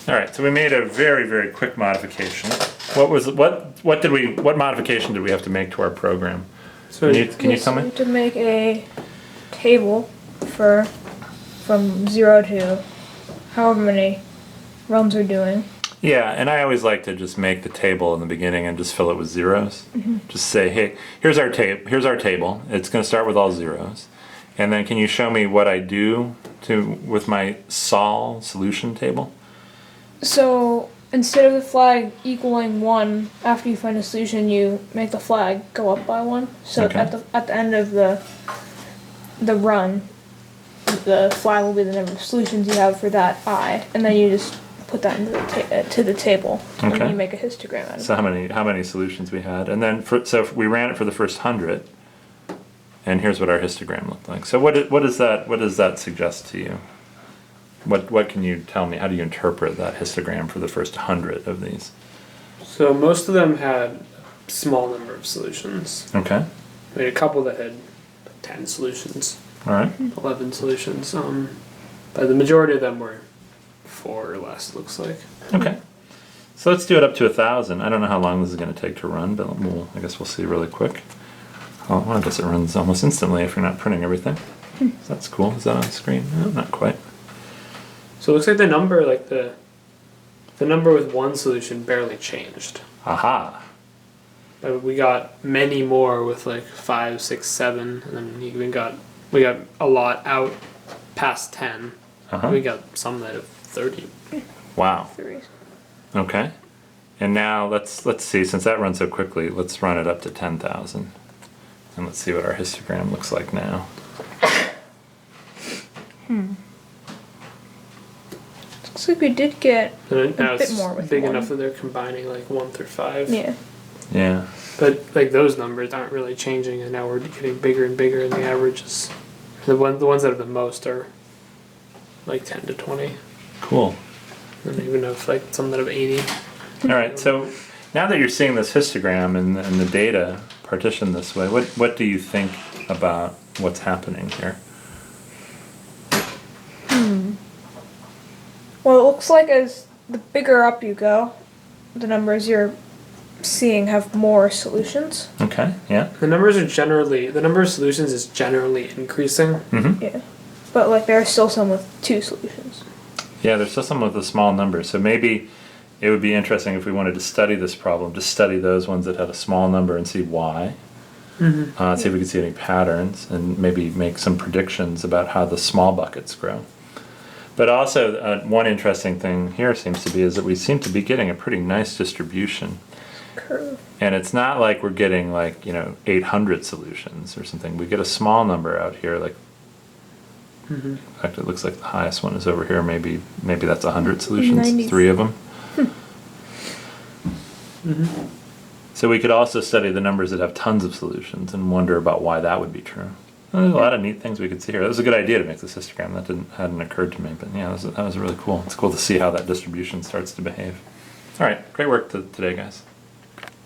All right, so we made a very, very quick modification. What modification did we have to make to our program? So Can you tell me? To make a table from 0 to however many runs we're doing. Yeah, and I always like to just make the table in the beginning and just fill it with zeros. Just say, hey, here's our table. It's going to start with all zeros. And then can you show me what I do with my solution table? So instead of the flag equaling 1 after you find a solution, you make the flag go up by 1. So Okay. at the end of the run, the flag will be the number of solutions you have for that I, and then you just put that into to the table, and Okay. then you make a histogram out of it. So how many solutions we had, and then so we ran it for the first 100, and here's what our histogram looked like. So what does that suggest to you? What can you tell me? How do you interpret that histogram for the first 100 of these? So most of them had a small number of solutions. Okay. I mean, a couple that had 10 solutions, All right. 11 solutions. But the majority of them were 4 or less, it looks like. Okay. So let's do it up to 1,000. I don't know how long this is going to take to run, but I guess we'll see really quick. Oh, well, I guess it runs almost instantly if you're not printing everything. So that's cool. Is that on screen? No, not quite. So it looks like the number, the number with 1 solution barely changed. Aha. But we got many more with 5, 6, 7, and then we got a lot out past 10. Uh-huh. We got some that have 30. Wow. 3. Okay. And now let's see, since that runs so quickly, let's run it up to 10,000. And let's see what our histogram looks like now. Looks like we did get And now a bit it's more with big 1. enough that they're combining 1 through 5. Yeah. Yeah. But those numbers aren't really changing, and now we're getting bigger and bigger, and the averages, the ones that are the most are 10 to 20. Cool. And even have some that have 80. All right, so now that you're seeing this histogram and the data partitioned this way, what do you think about what's happening here? Well, it looks like as the bigger up you go, the numbers you're seeing have more solutions. Okay, yeah. The number of solutions is generally increasing. Mm-hmm. Yeah. But there are still some with 2 solutions. Yeah, there's still some with a small number, so maybe it would be interesting if we wanted to study this problem, just study those ones that had a small number and see why. Mm-hmm. See if we could see any patterns and maybe make some predictions about how the small buckets grow. But also, one interesting thing here seems to be is that we seem to be getting a pretty nice distribution. Curve. And it's not like we're getting 800 solutions or something. We get a small number out here, in fact, it looks like the highest one is over here. Maybe that's 100 solutions, 90. 3 of them. So we could also study the numbers that have tons of solutions and wonder about why that would be true. There's a lot of neat things we could see here. That was a good idea to make this histogram. That hadn't occurred to me, but yeah, that was really cool. It's cool to see how that distribution starts to behave. All right, great work today, guys.